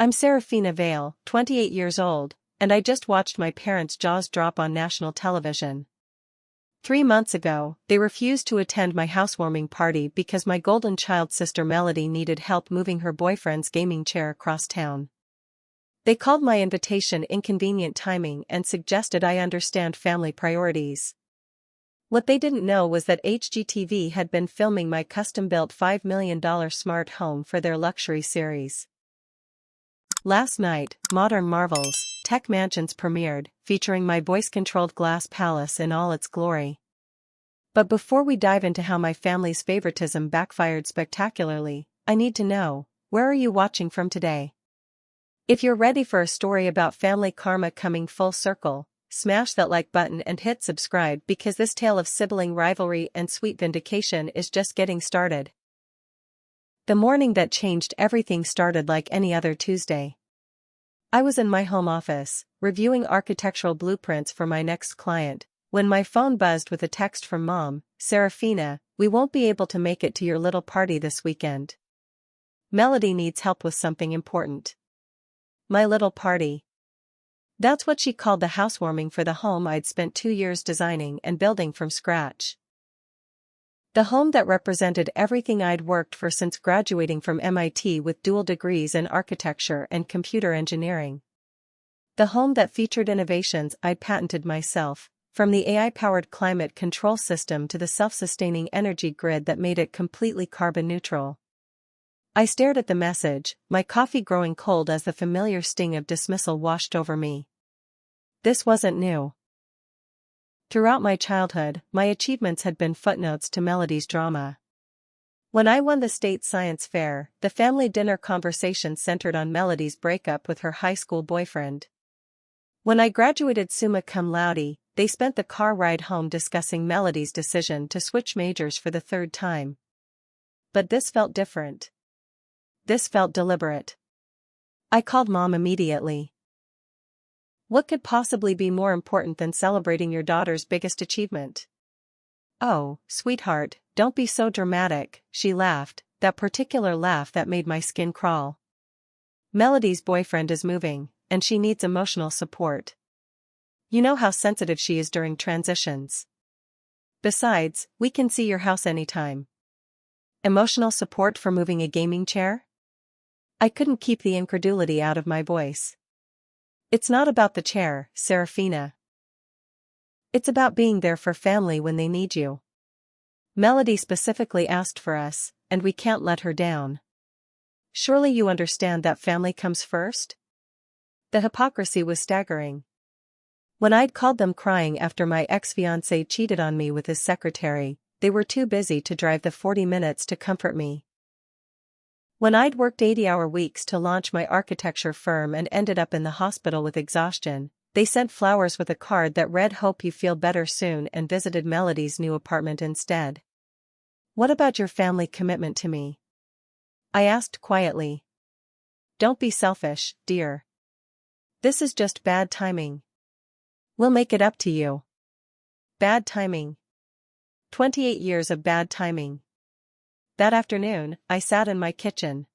I'm Seraphina Vale, 28 years old, and I just watched my parents' jaws drop on national television. 3 months ago, they refused to attend my housewarming party because my golden child sister Melody needed help moving her boyfriend's gaming chair across town. They called my invitation inconvenient timing and suggested I understand family priorities. What they didn't know was that HGTV had been filming my custom-built $5 million smart home for their luxury series. Last night, Modern Marvels, Tech Mansions premiered, featuring my voice-controlled glass palace in all its glory. But before we dive into how my family's favoritism backfired spectacularly, I need to know, where are you watching from today? If you're ready for a story about family karma coming full circle, smash that like button and hit subscribe because this tale of sibling rivalry and sweet vindication is just getting started. The morning that changed everything started like any other Tuesday. I was in my home office, reviewing architectural blueprints for my next client, when my phone buzzed with a text from Mom. "Seraphina, we won't be able to make it to your little party this weekend. Melody needs help with something important." My little party. That's what she called the housewarming for the home I'd spent 2 years designing and building from scratch. The home that represented everything I'd worked for since graduating from MIT with dual degrees in architecture and computer engineering. The home that featured innovations I'd patented myself, from the AI-powered climate control system to the self-sustaining energy grid that made it completely carbon neutral. I stared at the message, my coffee growing cold as the familiar sting of dismissal washed over me. This wasn't new. Throughout my childhood, my achievements had been footnotes to Melody's drama. When I won the state science fair, the family dinner conversation centered on Melody's breakup with her high school boyfriend. When I graduated summa cum laude, they spent the car ride home discussing Melody's decision to switch majors for the third time. But this felt different. This felt deliberate. I called Mom immediately. What could possibly be more important than celebrating your daughter's biggest achievement? "Oh, sweetheart, don't be so dramatic," she laughed, that particular laugh that made my skin crawl. "Melody's boyfriend is moving, and she needs emotional support. You know how sensitive she is during transitions. Besides, we can see your house anytime." Emotional support for moving a gaming chair? I couldn't keep the incredulity out of my voice. "It's not about the chair, Seraphina. It's about being there for family when they need you. Melody specifically asked for us, and we can't let her down. Surely you understand that family comes first?" The hypocrisy was staggering. When I'd called them crying after my ex-fiancé cheated on me with his secretary, they were too busy to drive the 40 minutes to comfort me. When I'd worked 80-hour weeks to launch my architecture firm and ended up in the hospital with exhaustion, they sent flowers with a card that read "Hope you feel better soon" and visited Melody's new apartment instead. "What about your family commitment to me?" I asked quietly. "Don't be selfish, dear. This is just bad timing. We'll make it up to you." Bad timing. 28 years of bad timing. That afternoon, I sat in my kitchen.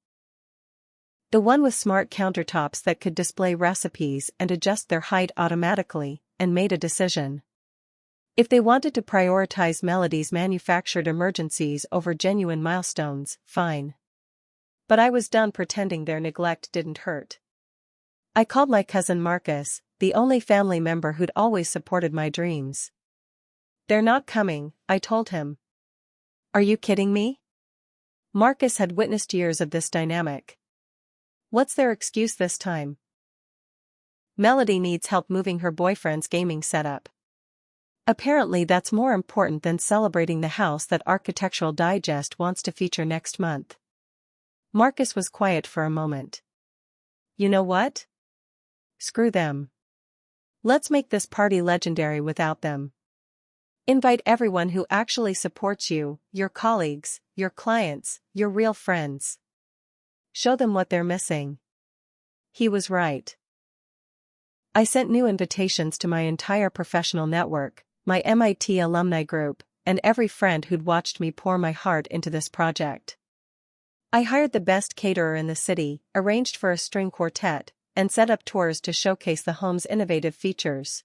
The one with smart countertops that could display recipes and adjust their height automatically, and made a decision. If they wanted to prioritize Melody's manufactured emergencies over genuine milestones, fine. But I was done pretending their neglect didn't hurt. I called my cousin Marcus, the only family member who'd always supported my dreams. "They're not coming," I told him. "Are you kidding me?" Marcus had witnessed years of this dynamic. "What's their excuse this time?" "Melody needs help moving her boyfriend's gaming setup. Apparently that's more important than celebrating the house that Architectural Digest wants to feature next month." Marcus was quiet for a moment. "You know what? Screw them. Let's make this party legendary without them. Invite everyone who actually supports you, your colleagues, your clients, your real friends. Show them what they're missing." He was right. I sent new invitations to my entire professional network, my MIT alumni group, and every friend who'd watched me pour my heart into this project. I hired the best caterer in the city, arranged for a string quartet, and set up tours to showcase the home's innovative features.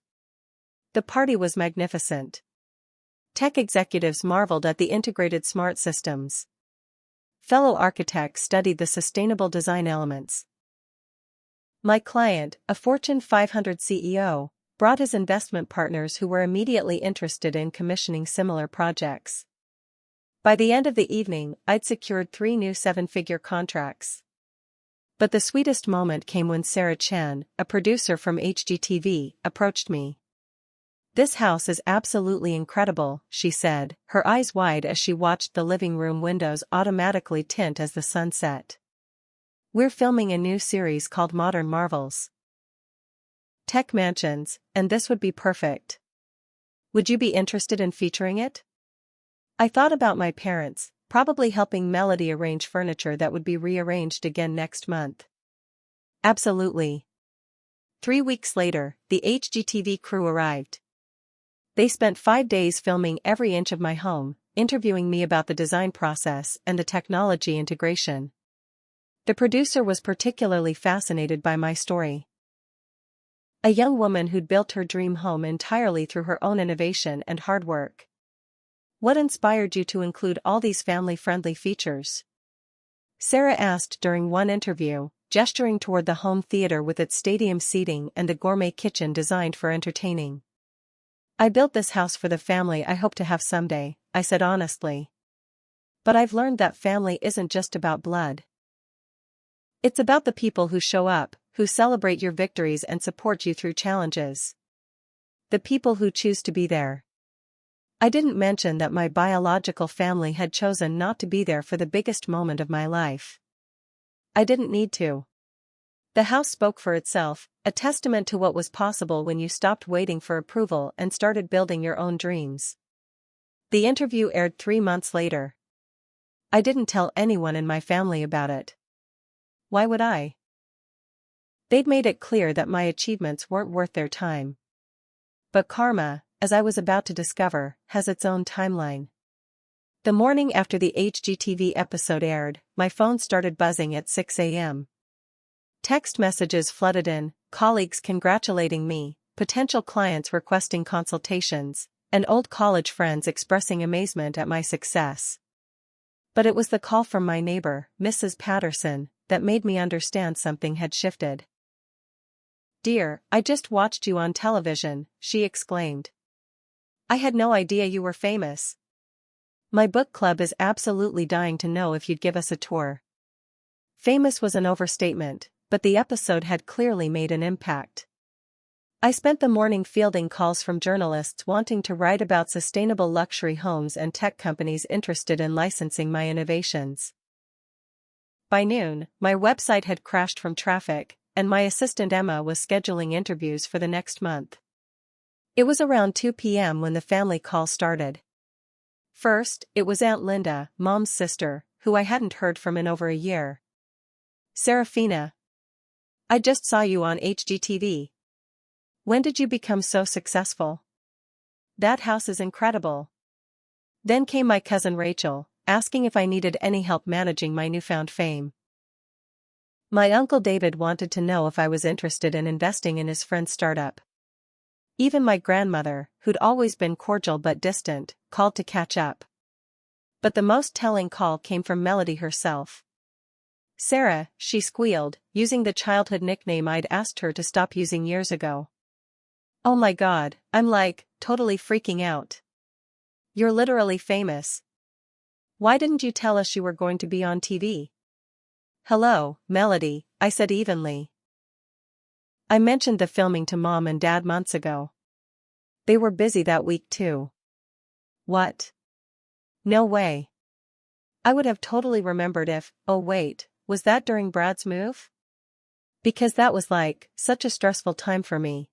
The party was magnificent. Tech executives marveled at the integrated smart systems. Fellow architects studied the sustainable design elements. My client, a Fortune 500 CEO, brought his investment partners who were immediately interested in commissioning similar projects. By the end of the evening, I'd secured 3 new 7-figure contracts. But the sweetest moment came when Sarah Chan, a producer from HGTV, approached me. "This house is absolutely incredible," she said, her eyes wide as she watched the living room windows automatically tint as the sun set. "We're filming a new series called Modern Marvels. Tech mansions, and this would be perfect. Would you be interested in featuring it?" I thought about my parents, probably helping Melody arrange furniture that would be rearranged again next month. Absolutely. 3 weeks later, the HGTV crew arrived. They spent 5 days filming every inch of my home, interviewing me about the design process and the technology integration. The producer was particularly fascinated by my story. A young woman who'd built her dream home entirely through her own innovation and hard work. "What inspired you to include all these family-friendly features?" Sarah asked during one interview, gesturing toward the home theater with its stadium seating and the gourmet kitchen designed for entertaining. "I built this house for the family I hope to have someday," I said honestly. "But I've learned that family isn't just about blood. It's about the people who show up, who celebrate your victories and support you through challenges. The people who choose to be there." I didn't mention that my biological family had chosen not to be there for the biggest moment of my life. I didn't need to. The house spoke for itself, a testament to what was possible when you stopped waiting for approval and started building your own dreams. The interview aired 3 months later. I didn't tell anyone in my family about it. Why would I? They'd made it clear that my achievements weren't worth their time. But karma, as I was about to discover, has its own timeline. The morning after the HGTV episode aired, my phone started buzzing at 6 a.m. Text messages flooded in, colleagues congratulating me, potential clients requesting consultations, and old college friends expressing amazement at my success. But it was the call from my neighbor, Mrs. Patterson, that made me understand something had shifted. "Dear, I just watched you on television," she exclaimed. "I had no idea you were famous. My book club is absolutely dying to know if you'd give us a tour." Famous was an overstatement, but the episode had clearly made an impact. I spent the morning fielding calls from journalists wanting to write about sustainable luxury homes and tech companies interested in licensing my innovations. By noon, my website had crashed from traffic, and my assistant Emma was scheduling interviews for the next month. It was around 2 p.m. when the family call started. First, it was Aunt Linda, Mom's sister, who I hadn't heard from in over a year. "Seraphina, I just saw you on HGTV. When did you become so successful? That house is incredible." Then came my cousin Rachel, asking if I needed any help managing my newfound fame. My uncle David wanted to know if I was interested in investing in his friend's startup. Even my grandmother, who'd always been cordial but distant, called to catch up. But the most telling call came from Melody herself. "Sarah," she squealed, using the childhood nickname I'd asked her to stop using years ago. "Oh my God," I'm like, totally freaking out. "You're literally famous. Why didn't you tell us you were going to be on TV?" "Hello, Melody," I said evenly. "I mentioned the filming to Mom and Dad months ago. They were busy that week too." "What? No way. I would have totally remembered if, oh wait, was that during Brad's move? Because that was such a stressful time for me.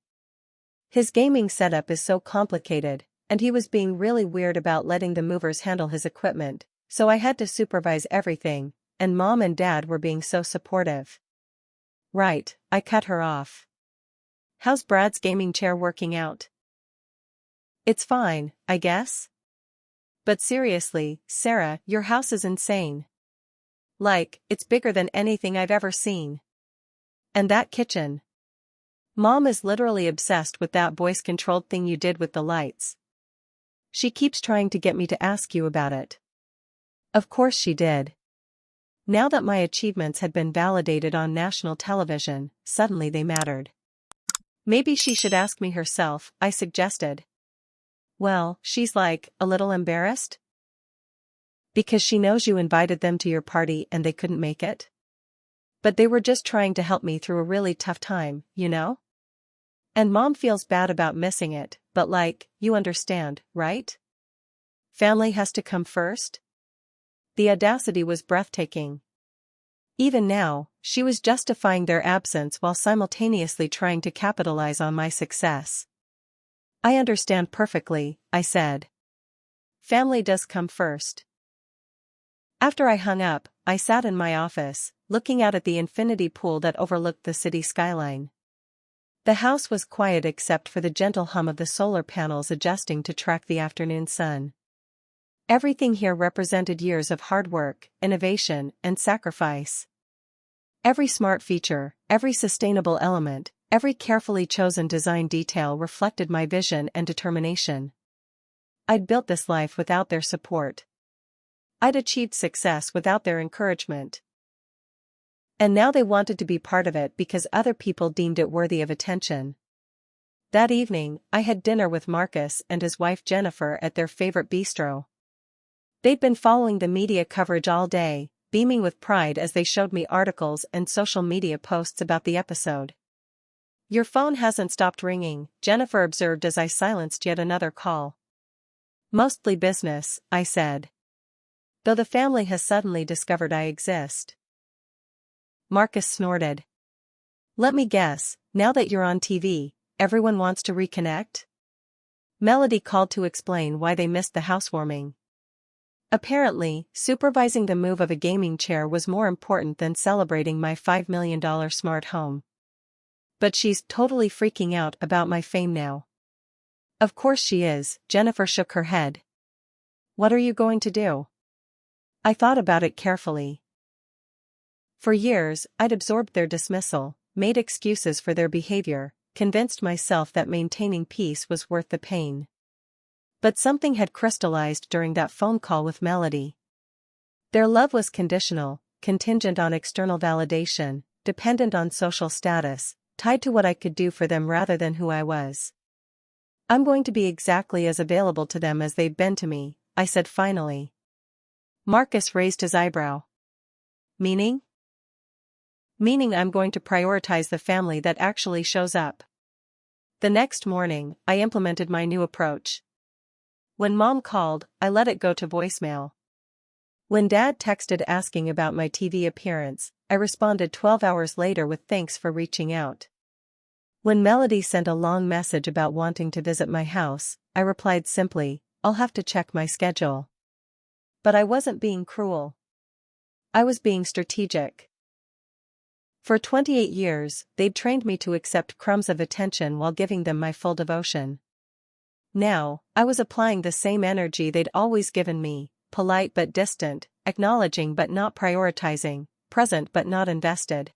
His gaming setup is so complicated, and he was being really weird about letting the movers handle his equipment, so I had to supervise everything, and Mom and Dad were being so supportive." "Right," I cut her off. "How's Brad's gaming chair working out?" "It's fine, I guess. But seriously, Sarah, your house is insane. Like, it's bigger than anything I've ever seen. And that kitchen. Mom is literally obsessed with that voice-controlled thing you did with the lights. She keeps trying to get me to ask you about it. Of course she did. Now that my achievements had been validated on national television, suddenly they mattered. Maybe she should ask me herself, I suggested. Well, she's like, a little embarrassed? Because she knows you invited them to your party and they couldn't make it? But they were just trying to help me through a really tough time, you know? And Mom feels bad about missing it, but like, you understand, right? Family has to come first? The audacity was breathtaking. Even now, she was justifying their absence while simultaneously trying to capitalize on my success. I understand perfectly, I said. Family does come first. After I hung up, I sat in my office, looking out at the infinity pool that overlooked the city skyline. The house was quiet except for the gentle hum of the solar panels adjusting to track the afternoon sun. Everything here represented years of hard work, innovation, and sacrifice. Every smart feature, every sustainable element, every carefully chosen design detail reflected my vision and determination. I'd built this life without their support. I'd achieved success without their encouragement. And now they wanted to be part of it because other people deemed it worthy of attention. That evening, I had dinner with Marcus and his wife Jennifer at their favorite bistro. They'd been following the media coverage all day, beaming with pride as they showed me articles and social media posts about the episode. Your phone hasn't stopped ringing, Jennifer observed as I silenced yet another call. Mostly business, I said. Though the family has suddenly discovered I exist. Marcus snorted. Let me guess, now that you're on TV, everyone wants to reconnect? Melody called to explain why they missed the housewarming. Apparently, supervising the move of a gaming chair was more important than celebrating my $5 million smart home. But she's totally freaking out about my fame now. Of course she is, Jennifer shook her head. What are you going to do? I thought about it carefully. For years, I'd absorbed their dismissal, made excuses for their behavior, convinced myself that maintaining peace was worth the pain. But something had crystallized during that phone call with Melody. Their love was conditional, contingent on external validation, dependent on social status, tied to what I could do for them rather than who I was. I'm going to be exactly as available to them as they've been to me, I said finally. Marcus raised his eyebrow. Meaning? Meaning I'm going to prioritize the family that actually shows up. The next morning, I implemented my new approach. When Mom called, I let it go to voicemail. When Dad texted asking about my TV appearance, I responded 12 hours later with thanks for reaching out. When Melody sent a long message about wanting to visit my house, I replied simply, I'll have to check my schedule. But I wasn't being cruel. I was being strategic. For 28 years, they'd trained me to accept crumbs of attention while giving them my full devotion. Now, I was applying the same energy they'd always given me, polite but distant, acknowledging but not prioritizing, present but not invested.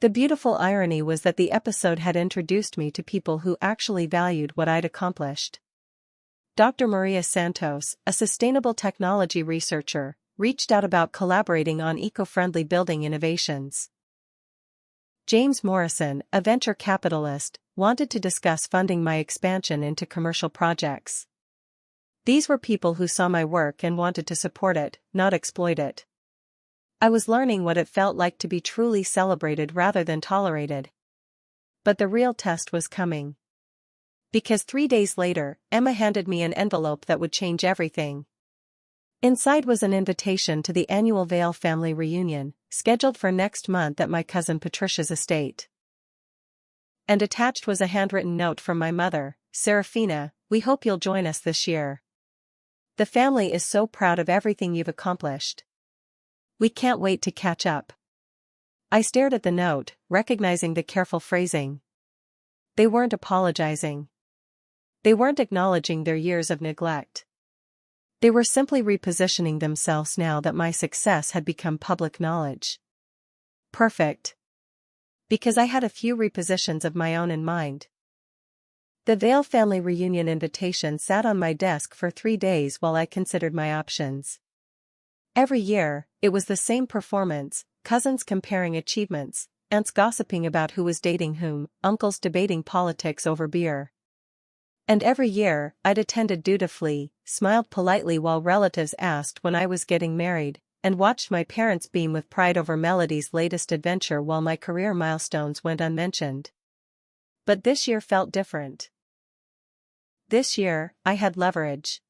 The beautiful irony was that the episode had introduced me to people who actually valued what I'd accomplished. Dr. Maria Santos, a sustainable technology researcher, reached out about collaborating on eco-friendly building innovations. James Morrison, a venture capitalist, wanted to discuss funding my expansion into commercial projects. These were people who saw my work and wanted to support it, not exploit it. I was learning what it felt like to be truly celebrated rather than tolerated. But the real test was coming. Because 3 days later, Emma handed me an envelope that would change everything. Inside was an invitation to the annual Vale family reunion, scheduled for next month at my cousin Patricia's estate. And attached was a handwritten note from my mother, Seraphina, we hope you'll join us this year. The family is so proud of everything you've accomplished. We can't wait to catch up. I stared at the note, recognizing the careful phrasing. They weren't apologizing. They weren't acknowledging their years of neglect. They were simply repositioning themselves now that my success had become public knowledge. Perfect. Because I had a few repositions of my own in mind. The Vale family reunion invitation sat on my desk for 3 days while I considered my options. Every year, it was the same performance, cousins comparing achievements, aunts gossiping about who was dating whom, uncles debating politics over beer. And every year, I'd attended dutifully, smiled politely while relatives asked when I was getting married, and watched my parents beam with pride over Melody's latest adventure while my career milestones went unmentioned. But this year felt different. This year, I had leverage.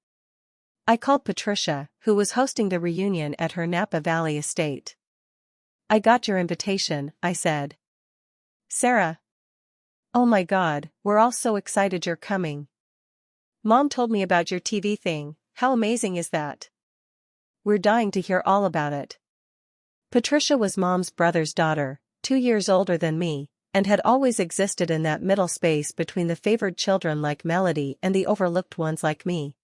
I called Patricia, who was hosting the reunion at her Napa Valley estate. "I got your invitation," I said. "Sarah. Oh my God, we're all so excited you're coming. Mom told me about your TV thing, how amazing is that? We're dying to hear all about it." Patricia was Mom's brother's daughter, 2 years older than me, and had always existed in that middle space between the favored children like Melody and the overlooked ones like me.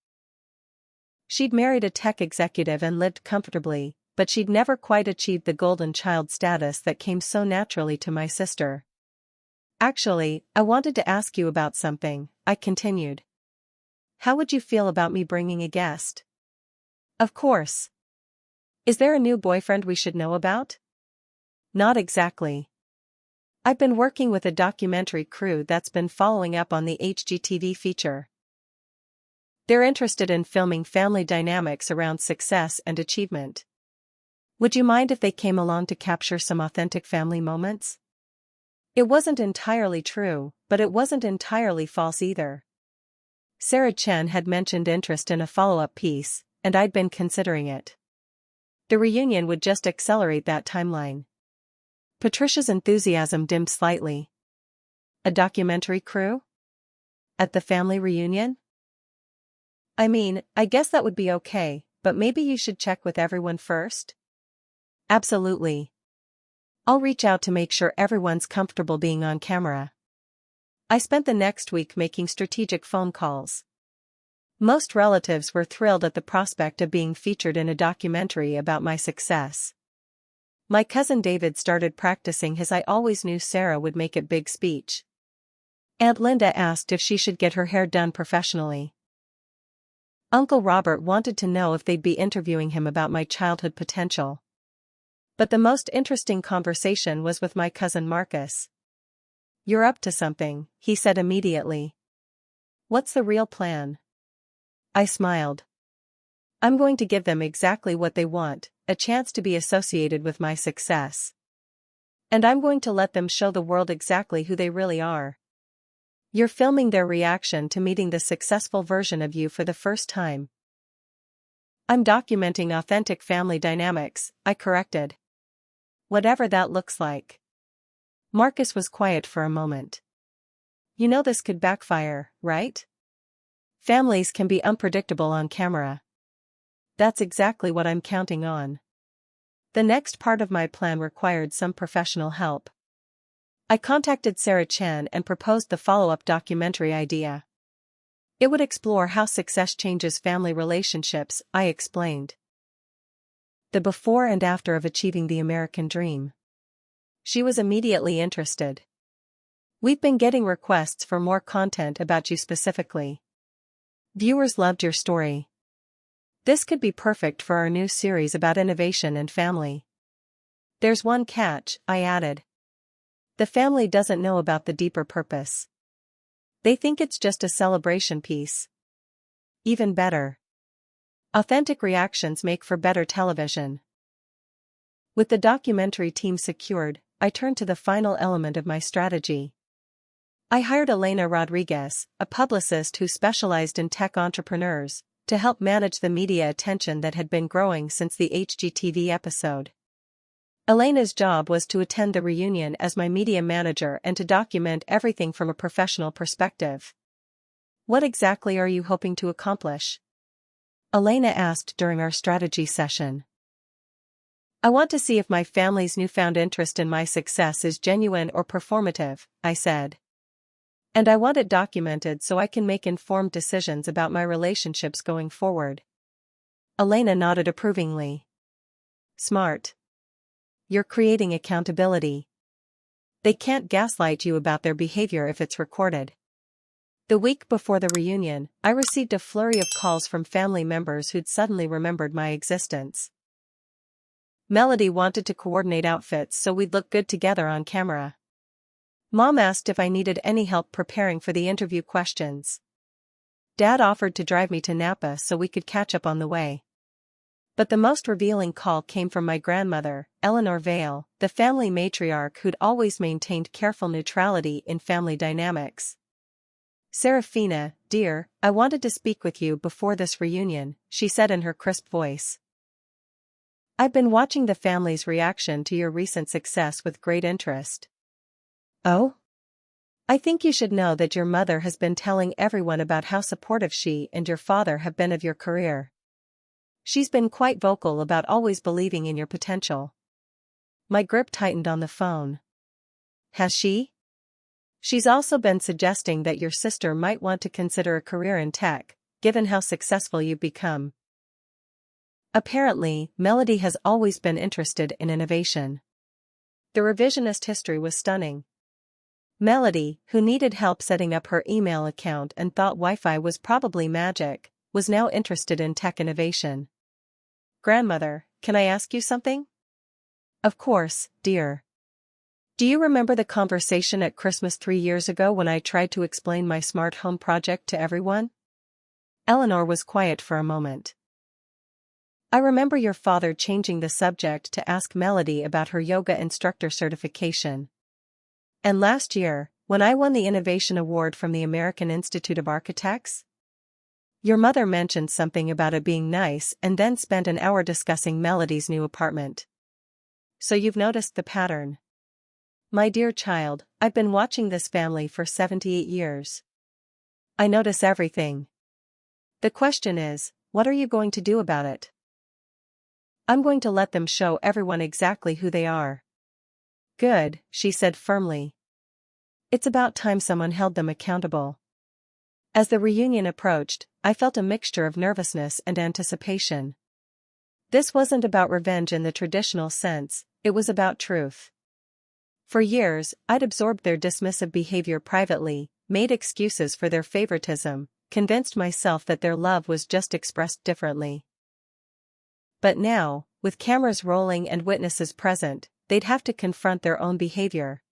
She'd married a tech executive and lived comfortably, but she'd never quite achieved the golden child status that came so naturally to my sister. "Actually, I wanted to ask you about something," I continued. "How would you feel about me bringing a guest?" "Of course. Is there a new boyfriend we should know about?" "Not exactly. I've been working with a documentary crew that's been following up on the HGTV feature. They're interested in filming family dynamics around success and achievement. Would you mind if they came along to capture some authentic family moments?" It wasn't entirely true, but it wasn't entirely false either. Sarah Chen had mentioned interest in a follow-up piece, and I'd been considering it. The reunion would just accelerate that timeline. Patricia's enthusiasm dimmed slightly. "A documentary crew? At the family reunion? I mean, I guess that would be okay, but maybe you should check with everyone first?" "Absolutely. I'll reach out to make sure everyone's comfortable being on camera." I spent the next week making strategic phone calls. Most relatives were thrilled at the prospect of being featured in a documentary about my success. My cousin David started practicing his "I always knew Sarah would make it big" speech. Aunt Linda asked if she should get her hair done professionally. Uncle Robert wanted to know if they'd be interviewing him about my childhood potential. But the most interesting conversation was with my cousin Marcus. "You're up to something," he said immediately. "What's the real plan?" I smiled. "I'm going to give them exactly what they want, a chance to be associated with my success. And I'm going to let them show the world exactly who they really are. You're filming their reaction to meeting the successful version of you for the first time." "I'm documenting authentic family dynamics," I corrected. "Whatever that looks like." Marcus was quiet for a moment. "You know this could backfire, right? Families can be unpredictable on camera." "That's exactly what I'm counting on." The next part of my plan required some professional help. I contacted Sarah Chen and proposed the follow-up documentary idea. It would explore how success changes family relationships, I explained. The before and after of achieving the American dream. She was immediately interested. "We've been getting requests for more content about you specifically. Viewers loved your story. This could be perfect for our new series about innovation and family. There's one catch," I added. "The family doesn't know about the deeper purpose. They think it's just a celebration piece." "Even better. Authentic reactions make for better television." With the documentary team secured, I turned to the final element of my strategy. I hired Elena Rodriguez, a publicist who specialized in tech entrepreneurs, to help manage the media attention that had been growing since the HGTV episode. Elena's job was to attend the reunion as my media manager and to document everything from a professional perspective. "What exactly are you hoping to accomplish?" Elena asked during our strategy session. "I want to see if my family's newfound interest in my success is genuine or performative," I said. "And I want it documented so I can make informed decisions about my relationships going forward." Elena nodded approvingly. Smart. You're creating accountability. They can't gaslight you about their behavior if it's recorded. The week before the reunion, I received a flurry of calls from family members who'd suddenly remembered my existence. Melody wanted to coordinate outfits so we'd look good together on camera. Mom asked if I needed any help preparing for the interview questions. Dad offered to drive me to Napa so we could catch up on the way. But the most revealing call came from my grandmother, Seraphina Vale, the family matriarch who'd always maintained careful neutrality in family dynamics. Seraphina, dear, I wanted to speak with you before this reunion, she said in her crisp voice. I've been watching the family's reaction to your recent success with great interest. Oh? I think you should know that your mother has been telling everyone about how supportive she and your father have been of your career. She's been quite vocal about always believing in your potential. My grip tightened on the phone. Has she? She's also been suggesting that your sister might want to consider a career in tech, given how successful you've become. Apparently, Melody has always been interested in innovation. The revisionist history was stunning. Melody, who needed help setting up her email account and thought Wi-Fi was probably magic, was now interested in tech innovation. Grandmother, can I ask you something? Of course, dear. Do you remember the conversation at Christmas 3 years ago when I tried to explain my smart home project to everyone? Eleanor was quiet for a moment. I remember your father changing the subject to ask Melody about her yoga instructor certification. And last year, when I won the Innovation Award from the American Institute of Architects? Your mother mentioned something about it being nice and then spent an hour discussing Melody's new apartment. So you've noticed the pattern. My dear child, I've been watching this family for 78 years. I notice everything. The question is, what are you going to do about it? I'm going to let them show everyone exactly who they are. Good, she said firmly. It's about time someone held them accountable. As the reunion approached, I felt a mixture of nervousness and anticipation. This wasn't about revenge in the traditional sense, it was about truth. For years, I'd absorbed their dismissive behavior privately, made excuses for their favoritism, convinced myself that their love was just expressed differently. But now, with cameras rolling and witnesses present, they'd have to confront their own behavior.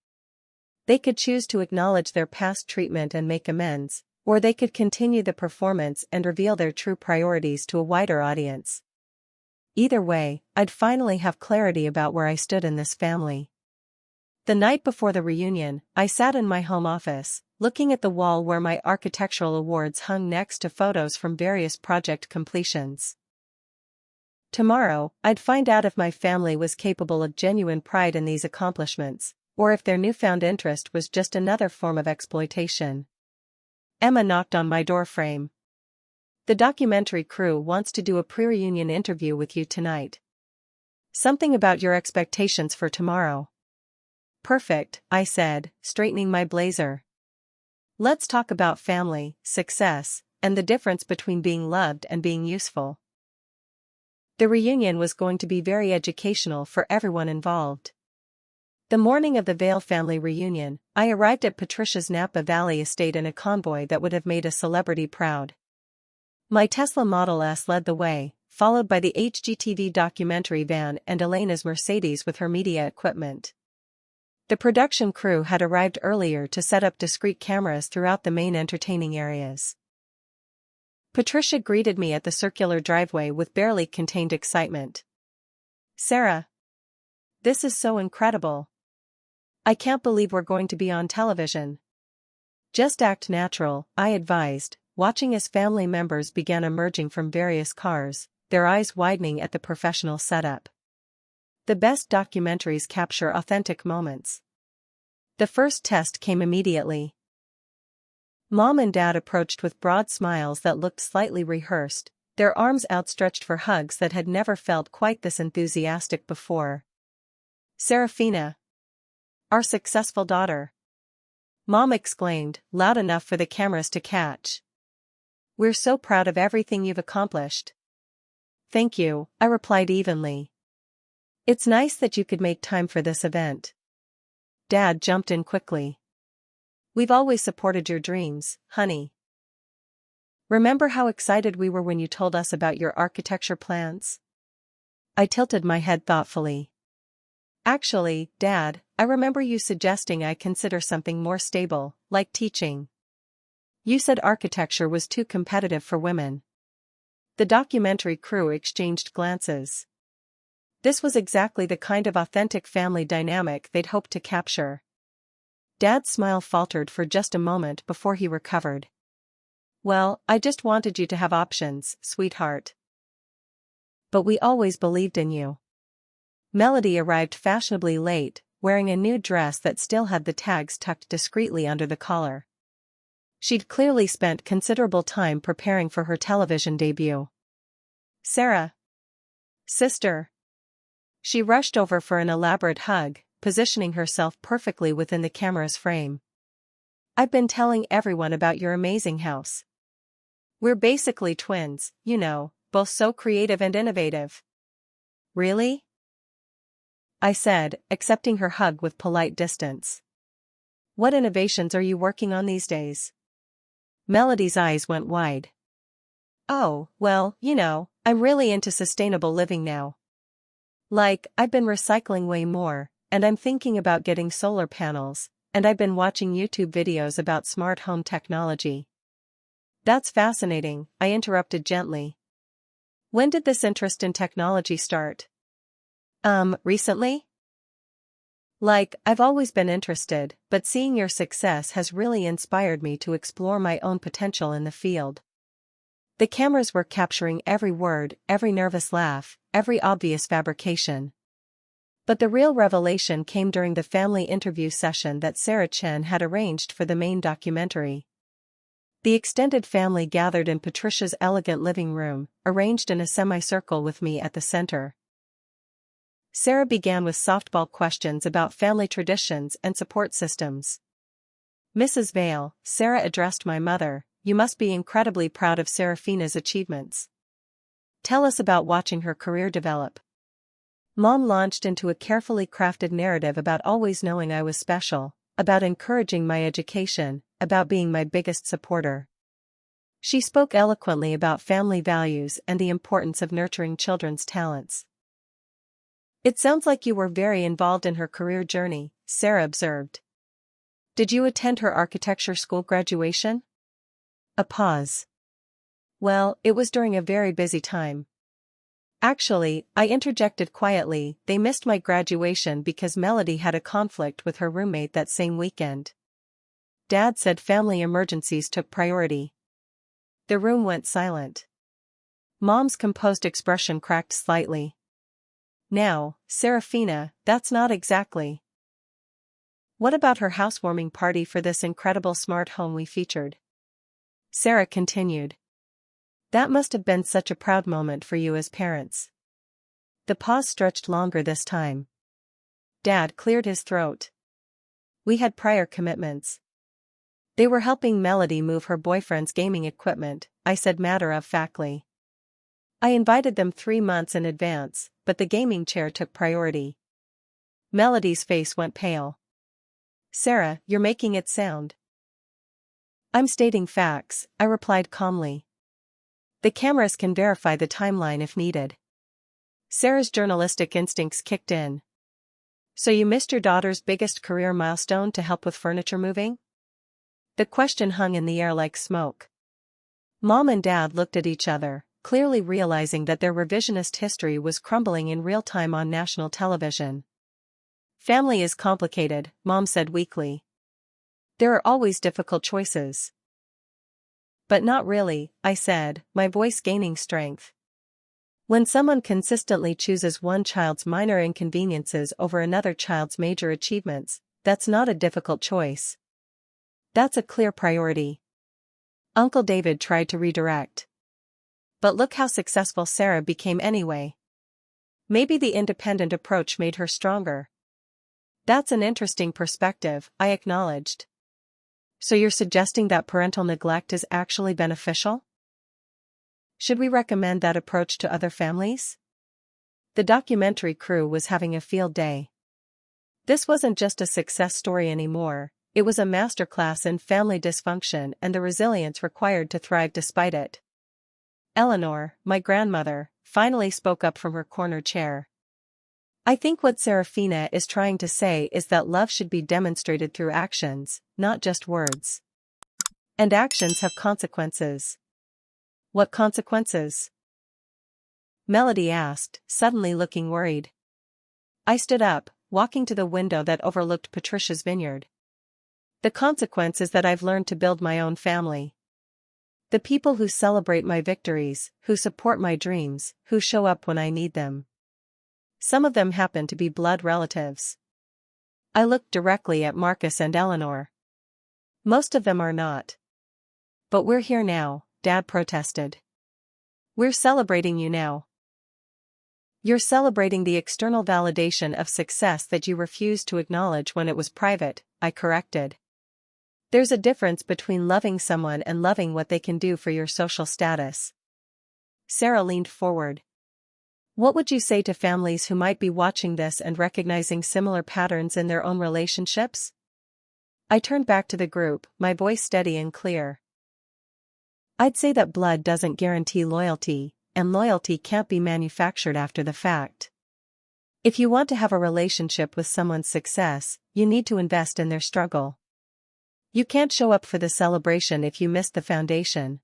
They could choose to acknowledge their past treatment and make amends, or they could continue the performance and reveal their true priorities to a wider audience. Either way, I'd finally have clarity about where I stood in this family. The night before the reunion, I sat in my home office, looking at the wall where my architectural awards hung next to photos from various project completions. Tomorrow, I'd find out if my family was capable of genuine pride in these accomplishments, or if their newfound interest was just another form of exploitation. Emma knocked on my doorframe. The documentary crew wants to do a pre-reunion interview with you tonight. Something about your expectations for tomorrow. Perfect, I said, straightening my blazer. Let's talk about family, success, and the difference between being loved and being useful. The reunion was going to be very educational for everyone involved. The morning of the Vale family reunion, I arrived at Patricia's Napa Valley estate in a convoy that would have made a celebrity proud. My Tesla Model S led the way, followed by the HGTV documentary van and Elena's Mercedes with her media equipment. The production crew had arrived earlier to set up discreet cameras throughout the main entertaining areas. Patricia greeted me at the circular driveway with barely contained excitement. Sarah. This is so incredible. I can't believe we're going to be on television. Just act natural, I advised, watching as family members began emerging from various cars, their eyes widening at the professional setup. The best documentaries capture authentic moments. The first test came immediately. Mom and Dad approached with broad smiles that looked slightly rehearsed, their arms outstretched for hugs that had never felt quite this enthusiastic before. Seraphina. Our successful daughter. Mom exclaimed, loud enough for the cameras to catch. We're so proud of everything you've accomplished. Thank you, I replied evenly. It's nice that you could make time for this event. Dad jumped in quickly. We've always supported your dreams, honey. Remember how excited we were when you told us about your architecture plans? I tilted my head thoughtfully. Actually, Dad, I remember you suggesting I consider something more stable, like teaching. You said architecture was too competitive for women. The documentary crew exchanged glances. This was exactly the kind of authentic family dynamic they'd hoped to capture. Dad's smile faltered for just a moment before he recovered. Well, I just wanted you to have options, sweetheart. But we always believed in you. Melody arrived fashionably late, wearing a new dress that still had the tags tucked discreetly under the collar. She'd clearly spent considerable time preparing for her television debut. Sarah. Sister. She rushed over for an elaborate hug, positioning herself perfectly within the camera's frame. I've been telling everyone about your amazing house. We're basically twins, you know, both so creative and innovative. Really? I said, accepting her hug with polite distance. What innovations are you working on these days? Melody's eyes went wide. Oh, well, you know, I'm really into sustainable living now. Like, I've been recycling way more, and I'm thinking about getting solar panels, and I've been watching YouTube videos about smart home technology. That's fascinating, I interrupted gently. When did this interest in technology start? Recently? Like, I've always been interested, but seeing your success has really inspired me to explore my own potential in the field. The cameras were capturing every word, every nervous laugh, every obvious fabrication. But the real revelation came during the family interview session that Sarah Chen had arranged for the main documentary. The extended family gathered in Patricia's elegant living room, arranged in a semicircle with me at the center. Sarah began with softball questions about family traditions and support systems. Mrs. Vale, Sarah addressed my mother, you must be incredibly proud of Seraphina's achievements. Tell us about watching her career develop. Mom launched into a carefully crafted narrative about always knowing I was special, about encouraging my education, about being my biggest supporter. She spoke eloquently about family values and the importance of nurturing children's talents. It sounds like you were very involved in her career journey, Sarah observed. Did you attend her architecture school graduation? A pause. Well, it was during a very busy time. Actually, I interjected quietly, they missed my graduation because Melody had a conflict with her roommate that same weekend. Dad said family emergencies took priority. The room went silent. Mom's composed expression cracked slightly. Now, Seraphina, that's not exactly. What about her housewarming party for this incredible smart home we featured? Sarah continued. That must have been such a proud moment for you as parents. The pause stretched longer this time. Dad cleared his throat. We had prior commitments. They were helping Melody move her boyfriend's gaming equipment, I said matter-of-factly. I invited them 3 months in advance, but the gaming chair took priority. Melody's face went pale. Sarah, you're making it sound. I'm stating facts, I replied calmly. The cameras can verify the timeline if needed. Sarah's journalistic instincts kicked in. So you missed your daughter's biggest career milestone to help with furniture moving? The question hung in the air like smoke. Mom and Dad looked at each other, clearly realizing that their revisionist history was crumbling in real time on national television. Family is complicated, Mom said weakly. There are always difficult choices. But not really, I said, my voice gaining strength. When someone consistently chooses one child's minor inconveniences over another child's major achievements, that's not a difficult choice. That's a clear priority. Uncle David tried to redirect. But look how successful Sarah became anyway. Maybe the independent approach made her stronger. That's an interesting perspective, I acknowledged. So you're suggesting that parental neglect is actually beneficial? Should we recommend that approach to other families? The documentary crew was having a field day. This wasn't just a success story anymore, it was a masterclass in family dysfunction and the resilience required to thrive despite it. Eleanor, my grandmother, finally spoke up from her corner chair. I think what Seraphina is trying to say is that love should be demonstrated through actions, not just words. And actions have consequences. What consequences? Melody asked, suddenly looking worried. I stood up, walking to the window that overlooked Patricia's vineyard. The consequence is that I've learned to build my own family. The people who celebrate my victories, who support my dreams, who show up when I need them. Some of them happen to be blood relatives. I looked directly at Marcus and Eleanor. Most of them are not. But we're here now, Dad protested. We're celebrating you now. You're celebrating the external validation of success that you refused to acknowledge when it was private, I corrected. There's a difference between loving someone and loving what they can do for your social status. Sarah leaned forward. What would you say to families who might be watching this and recognizing similar patterns in their own relationships? I turned back to the group, my voice steady and clear. I'd say that blood doesn't guarantee loyalty, and loyalty can't be manufactured after the fact. If you want to have a relationship with someone's success, you need to invest in their struggle. You can't show up for the celebration if you missed the foundation.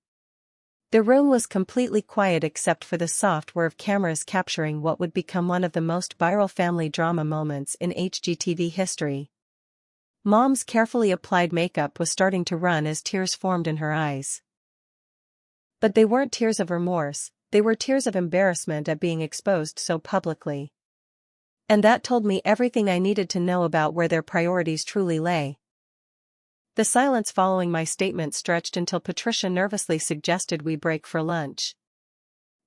The room was completely quiet except for the soft whir of cameras capturing what would become one of the most viral family drama moments in HGTV history. Mom's carefully applied makeup was starting to run as tears formed in her eyes. But they weren't tears of remorse, they were tears of embarrassment at being exposed so publicly. And that told me everything I needed to know about where their priorities truly lay. The silence following my statement stretched until Patricia nervously suggested we break for lunch.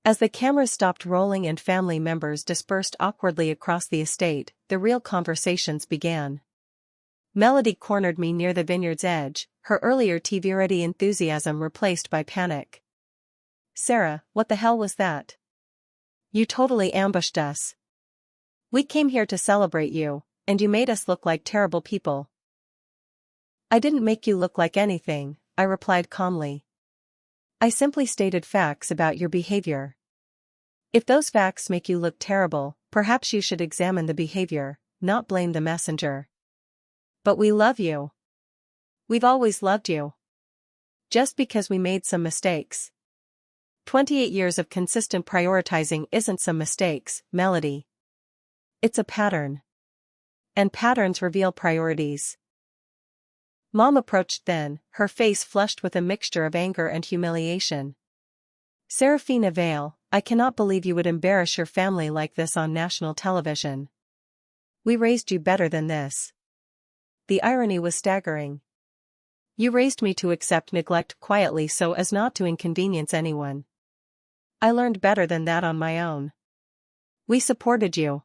As the cameras stopped rolling and family members dispersed awkwardly across the estate, the real conversations began. Melody cornered me near the vineyard's edge, her earlier TV-ready enthusiasm replaced by panic. Sarah, what the hell was that? You totally ambushed us. We came here to celebrate you, and you made us look like terrible people. I didn't make you look like anything, I replied calmly. I simply stated facts about your behavior. If those facts make you look terrible, perhaps you should examine the behavior, not blame the messenger. But we love you. We've always loved you. Just because we made some mistakes. 28 years of consistent prioritizing isn't some mistakes, Melody. It's a pattern. And patterns reveal priorities. Mom approached then, her face flushed with a mixture of anger and humiliation. Seraphina Vale, I cannot believe you would embarrass your family like this on national television. We raised you better than this. The irony was staggering. You raised me to accept neglect quietly so as not to inconvenience anyone. I learned better than that on my own. We supported you.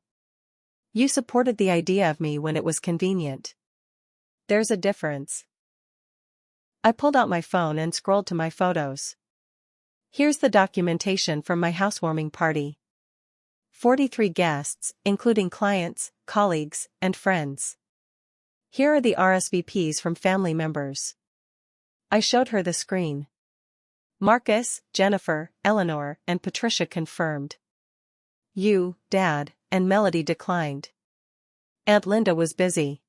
You supported the idea of me when it was convenient. There's a difference. I pulled out my phone and scrolled to my photos. Here's the documentation from my housewarming party. 43 guests, including clients, colleagues, and friends. Here are the RSVPs from family members. I showed her the screen. Marcus, Jennifer, Eleanor, and Patricia confirmed. You, Dad, and Melody declined. Aunt Linda was busy.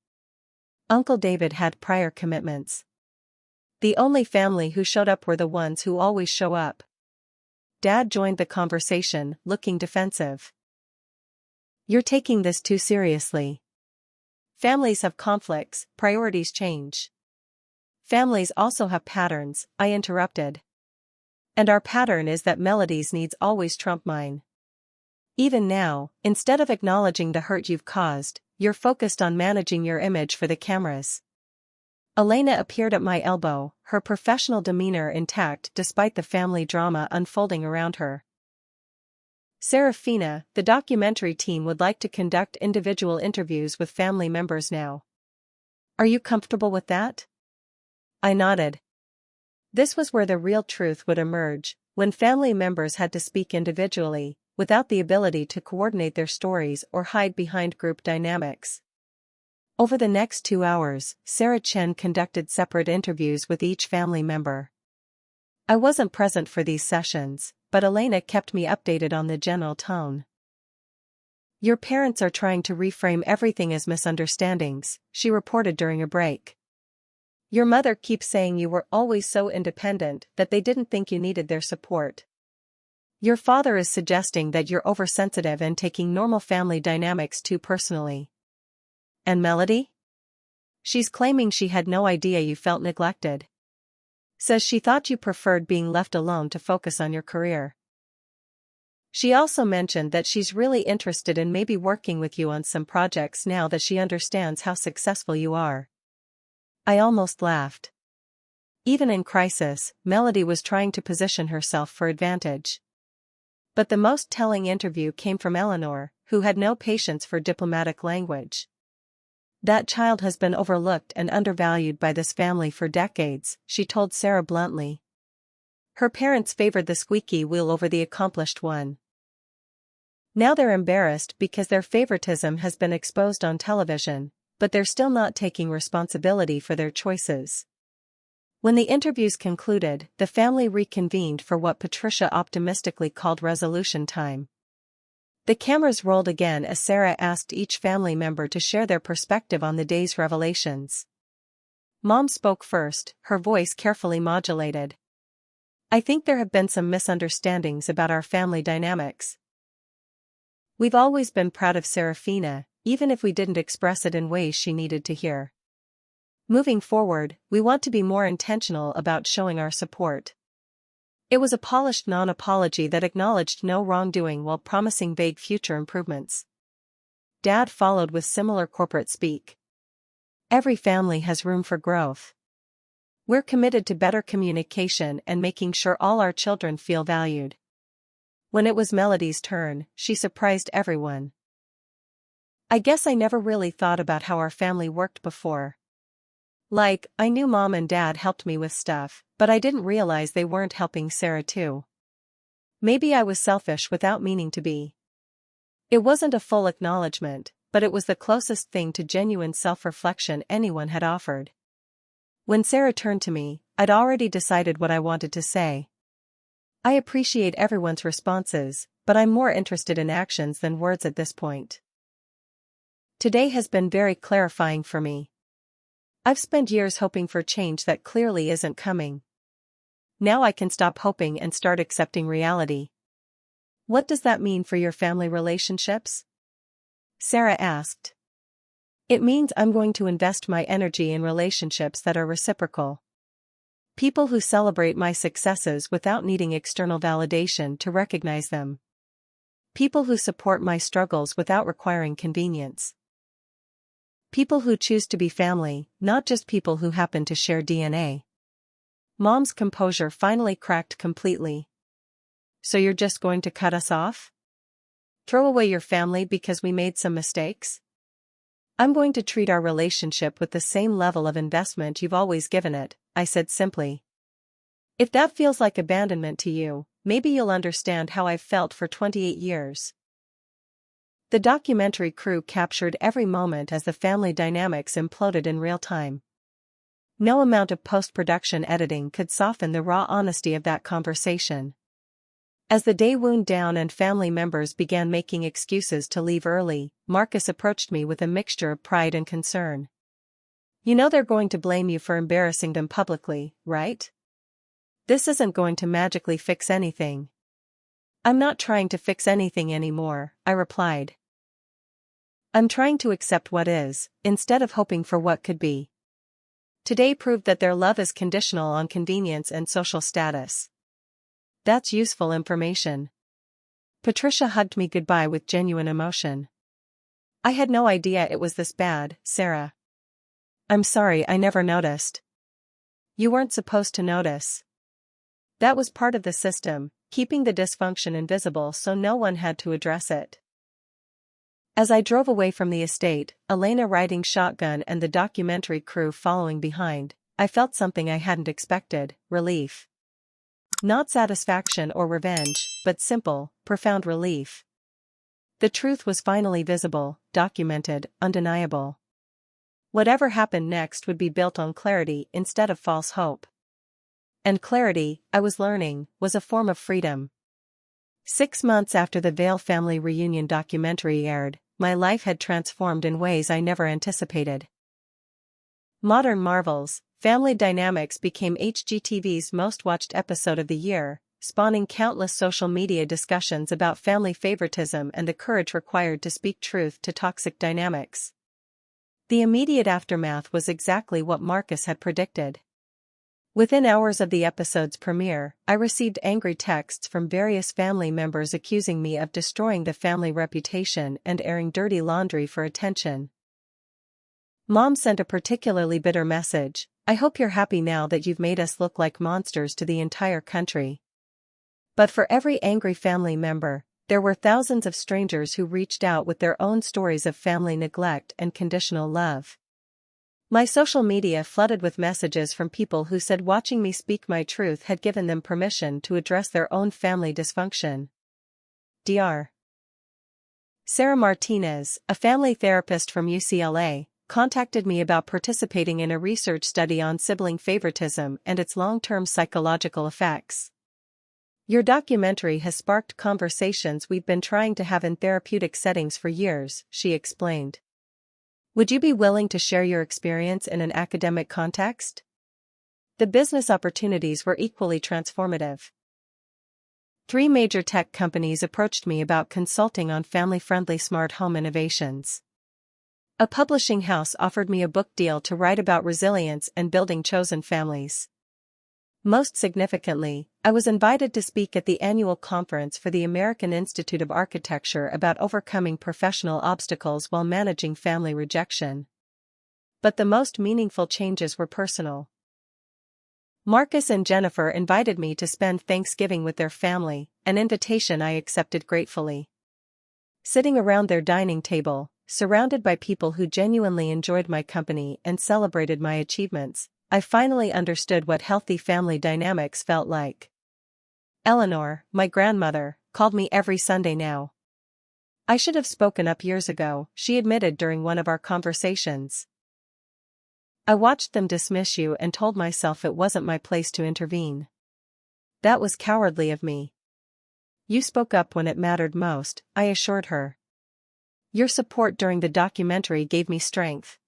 Uncle David had prior commitments. The only family who showed up were the ones who always show up. Dad joined the conversation, looking defensive. You're taking this too seriously. Families have conflicts, priorities change. Families also have patterns, I interrupted. And our pattern is that Melody's needs always trump mine. Even now, instead of acknowledging the hurt you've caused, you're focused on managing your image for the cameras. Elena appeared at my elbow, her professional demeanor intact despite the family drama unfolding around her. Seraphina, the documentary team would like to conduct individual interviews with family members now. Are you comfortable with that? I nodded. This was where the real truth would emerge, when family members had to speak individually, without the ability to coordinate their stories or hide behind group dynamics. Over the next 2 hours, Sarah Chen conducted separate interviews with each family member. I wasn't present for these sessions, but Elena kept me updated on the general tone. "Your parents are trying to reframe everything as misunderstandings," she reported during a break. "Your mother keeps saying you were always so independent that they didn't think you needed their support. Your father is suggesting that you're oversensitive and taking normal family dynamics too personally. And Melody? She's claiming she had no idea you felt neglected. Says she thought you preferred being left alone to focus on your career. She also mentioned that she's really interested in maybe working with you on some projects now that she understands how successful you are." I almost laughed. Even in crisis, Melody was trying to position herself for advantage. But the most telling interview came from Eleanor, who had no patience for diplomatic language. "That child has been overlooked and undervalued by this family for decades," she told Sarah bluntly. "Her parents favored the squeaky wheel over the accomplished one. Now they're embarrassed because their favoritism has been exposed on television, but they're still not taking responsibility for their choices." When the interviews concluded, the family reconvened for what Patricia optimistically called resolution time. The cameras rolled again as Sarah asked each family member to share their perspective on the day's revelations. Mom spoke first, her voice carefully modulated. "I think there have been some misunderstandings about our family dynamics. We've always been proud of Seraphina, even if we didn't express it in ways she needed to hear. Moving forward, we want to be more intentional about showing our support." It was a polished non-apology that acknowledged no wrongdoing while promising vague future improvements. Dad followed with similar corporate speak. "Every family has room for growth. We're committed to better communication and making sure all our children feel valued." When it was Melody's turn, she surprised everyone. "I guess I never really thought about how our family worked before. Like, I knew Mom and Dad helped me with stuff, but I didn't realize they weren't helping Sarah too. Maybe I was selfish without meaning to be." It wasn't a full acknowledgement, but it was the closest thing to genuine self-reflection anyone had offered. When Sarah turned to me, I'd already decided what I wanted to say. "I appreciate everyone's responses, but I'm more interested in actions than words at this point. Today has been very clarifying for me. I've spent years hoping for change that clearly isn't coming. Now I can stop hoping and start accepting reality." "What does that mean for your family relationships?" Sarah asked. "It means I'm going to invest my energy in relationships that are reciprocal. People who celebrate my successes without needing external validation to recognize them. People who support my struggles without requiring convenience. People who choose to be family, not just people who happen to share DNA." Mom's composure finally cracked completely. "So you're just going to cut us off? Throw away your family because we made some mistakes?" "I'm going to treat our relationship with the same level of investment you've always given it," I said simply. "If that feels like abandonment to you, maybe you'll understand how I've felt for 28 years. The documentary crew captured every moment as the family dynamics imploded in real time. No amount of post-production editing could soften the raw honesty of that conversation. As the day wound down and family members began making excuses to leave early, Marcus approached me with a mixture of pride and concern. "You know they're going to blame you for embarrassing them publicly, right? This isn't going to magically fix anything." "I'm not trying to fix anything anymore," I replied. "I'm trying to accept what is, instead of hoping for what could be." Today proved that their love is conditional on convenience and social status. That's useful information. Patricia hugged me goodbye with genuine emotion. "I had no idea it was this bad, Sarah. I'm sorry I never noticed." "You weren't supposed to notice. That was part of the system, keeping the dysfunction invisible so no one had to address it." As I drove away from the estate, Elena riding shotgun and the documentary crew following behind, I felt something I hadn't expected: relief. Not satisfaction or revenge, but simple, profound relief. The truth was finally visible, documented, undeniable. Whatever happened next would be built on clarity instead of false hope. And clarity, I was learning, was a form of freedom. 6 months after the Vale family reunion documentary aired, my life had transformed in ways I never anticipated. Modern Marvels, Family Dynamics became HGTV's most watched episode of the year, spawning countless social media discussions about family favoritism and the courage required to speak truth to toxic dynamics. The immediate aftermath was exactly what Marcus had predicted. Within hours of the episode's premiere, I received angry texts from various family members accusing me of destroying the family reputation and airing dirty laundry for attention. Mom sent a particularly bitter message: "I hope you're happy now that you've made us look like monsters to the entire country." But for every angry family member, there were thousands of strangers who reached out with their own stories of family neglect and conditional love. My social media flooded with messages from people who said watching me speak my truth had given them permission to address their own family dysfunction. Dr. Sarah Martinez, a family therapist from UCLA, contacted me about participating in a research study on sibling favoritism and its long-term psychological effects. "Your documentary has sparked conversations we've been trying to have in therapeutic settings for years," she explained. "Would you be willing to share your experience in an academic context?" The business opportunities were equally transformative. 3 major tech companies approached me about consulting on family-friendly smart home innovations. A publishing house offered me a book deal to write about resilience and building chosen families. Most significantly, I was invited to speak at the annual conference for the American Institute of Architecture about overcoming professional obstacles while managing family rejection. But the most meaningful changes were personal. Marcus and Jennifer invited me to spend Thanksgiving with their family, an invitation I accepted gratefully. Sitting around their dining table, surrounded by people who genuinely enjoyed my company and celebrated my achievements, I finally understood what healthy family dynamics felt like. "Eleanor, my grandmother, called me every Sunday now. I should have spoken up years ago," she admitted during one of our conversations. "I watched them dismiss you and told myself it wasn't my place to intervene. That was cowardly of me." "You spoke up when it mattered most," I assured her. "Your support during the documentary gave me strength."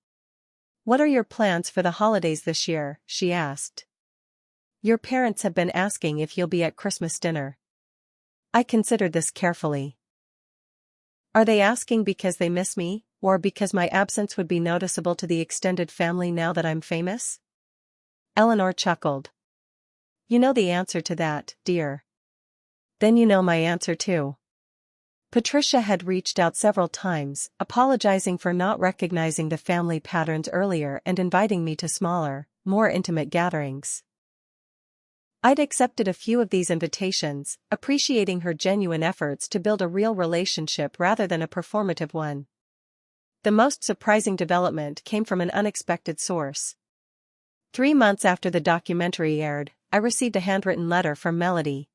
"What are your plans for the holidays this year?" she asked. "Your parents have been asking if you'll be at Christmas dinner." I considered this carefully. "Are they asking because they miss me, or because my absence would be noticeable to the extended family now that I'm famous?" Eleanor chuckled. "You know the answer to that, dear. Then you know my answer too." Patricia had reached out several times, apologizing for not recognizing the family patterns earlier and inviting me to smaller, more intimate gatherings. I'd accepted a few of these invitations, appreciating her genuine efforts to build a real relationship rather than a performative one. The most surprising development came from an unexpected source. 3 months after the documentary aired, I received a handwritten letter from Melody.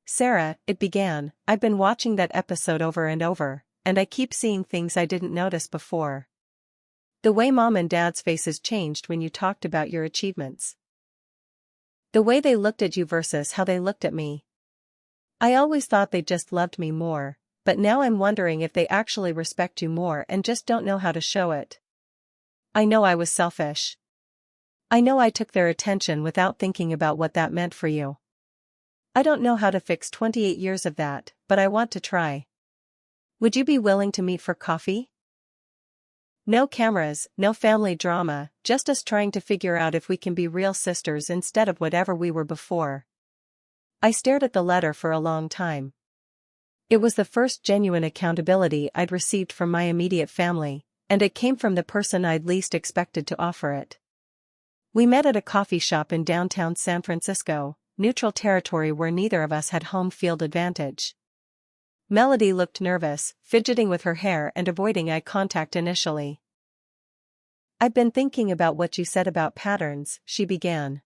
"Sarah," it began, "I've been watching that episode over and over, and I keep seeing things I didn't notice before. The way Mom and Dad's faces changed when you talked about your achievements. The way they looked at you versus how they looked at me. I always thought they just loved me more, but now I'm wondering if they actually respect you more and just don't know how to show it. I know I was selfish. I know I took their attention without thinking about what that meant for you. I don't know how to fix 28 years of that, but I want to try. Would you be willing to meet for coffee? No cameras, no family drama, just us trying to figure out if we can be real sisters instead of whatever we were before." I stared at the letter for a long time. It was the first genuine accountability I'd received from my immediate family, and it came from the person I'd least expected to offer it. We met at a coffee shop in downtown San Francisco, neutral territory where neither of us had home field advantage. Melody looked nervous, fidgeting with her hair and avoiding eye contact initially. "I've been thinking about what you said about patterns," she began.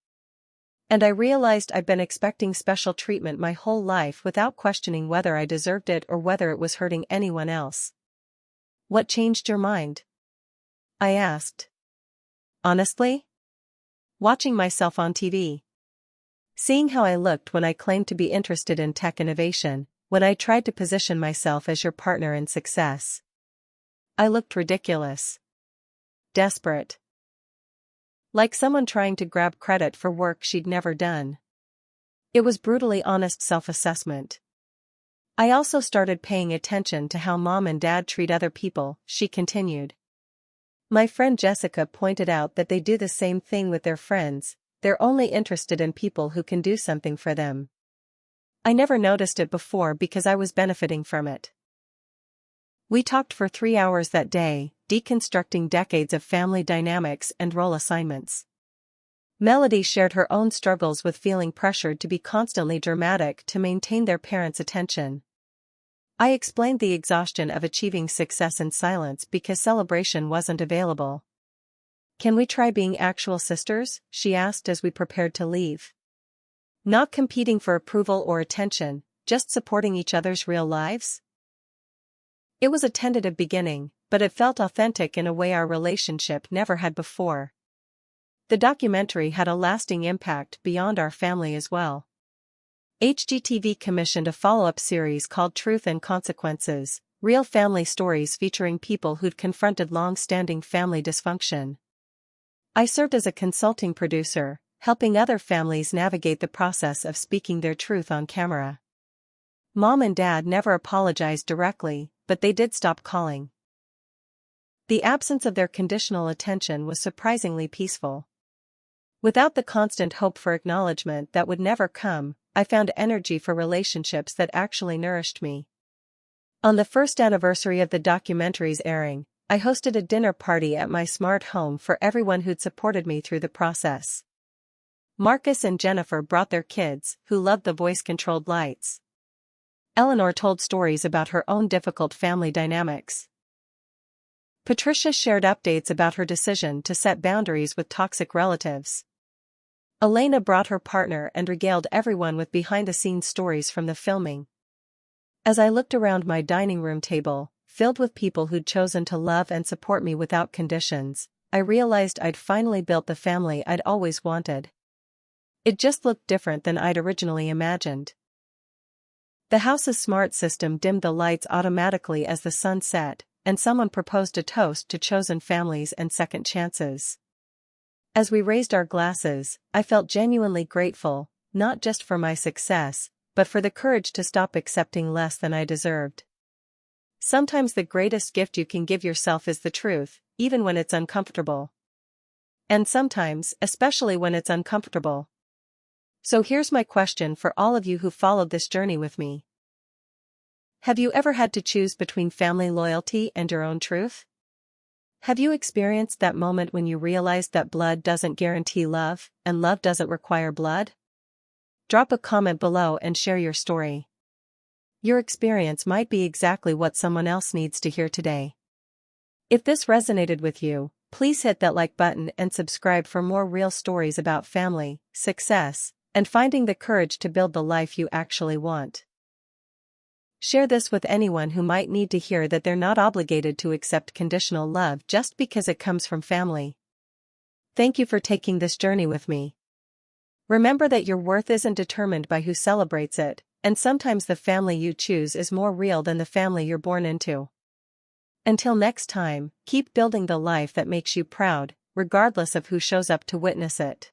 And I realized I'd been expecting special treatment my whole life without questioning whether I deserved it or whether it was hurting anyone else. What changed your mind? I asked. Honestly? Watching myself on TV. Seeing how I looked when I claimed to be interested in tech innovation, when I tried to position myself as your partner in success. I looked ridiculous. Desperate. Like someone trying to grab credit for work she'd never done. It was brutally honest self-assessment. I also started paying attention to how mom and dad treat other people, she continued. My friend Jessica pointed out that they do the same thing with their friends, they're only interested in people who can do something for them. I never noticed it before because I was benefiting from it. We talked for 3 hours that day, deconstructing decades of family dynamics and role assignments. Melody shared her own struggles with feeling pressured to be constantly dramatic to maintain their parents' attention. I explained the exhaustion of achieving success in silence because celebration wasn't available. Can we try being actual sisters? She asked as we prepared to leave. Not competing for approval or attention, just supporting each other's real lives? It was a tentative beginning, but it felt authentic in a way our relationship never had before. The documentary had a lasting impact beyond our family as well. HGTV commissioned a follow-up series called Truth and Consequences, real family stories featuring people who'd confronted long-standing family dysfunction. I served as a consulting producer, helping other families navigate the process of speaking their truth on camera. Mom and dad never apologized directly, but they did stop calling. The absence of their conditional attention was surprisingly peaceful. Without the constant hope for acknowledgement that would never come, I found energy for relationships that actually nourished me. On the first anniversary of the documentary's airing, I hosted a dinner party at my smart home for everyone who'd supported me through the process. Marcus and Jennifer brought their kids, who loved the voice-controlled lights. Eleanor told stories about her own difficult family dynamics. Patricia shared updates about her decision to set boundaries with toxic relatives. Elena brought her partner and regaled everyone with behind-the-scenes stories from the filming. As I looked around my dining room table, filled with people who'd chosen to love and support me without conditions, I realized I'd finally built the family I'd always wanted. It just looked different than I'd originally imagined. The house's smart system dimmed the lights automatically as the sun set, and someone proposed a toast to chosen families and second chances. As we raised our glasses, I felt genuinely grateful, not just for my success, but for the courage to stop accepting less than I deserved. Sometimes the greatest gift you can give yourself is the truth, even when it's uncomfortable. And sometimes, especially when it's uncomfortable. So here's my question for all of you who followed this journey with me. Have you ever had to choose between family loyalty and your own truth? Have you experienced that moment when you realized that blood doesn't guarantee love, and love doesn't require blood? Drop a comment below and share your story. Your experience might be exactly what someone else needs to hear today. If this resonated with you, please hit that like button and subscribe for more real stories about family, success, and finding the courage to build the life you actually want. Share this with anyone who might need to hear that they're not obligated to accept conditional love just because it comes from family. Thank you for taking this journey with me. Remember that your worth isn't determined by who celebrates it, and sometimes the family you choose is more real than the family you're born into. Until next time, keep building the life that makes you proud, regardless of who shows up to witness it.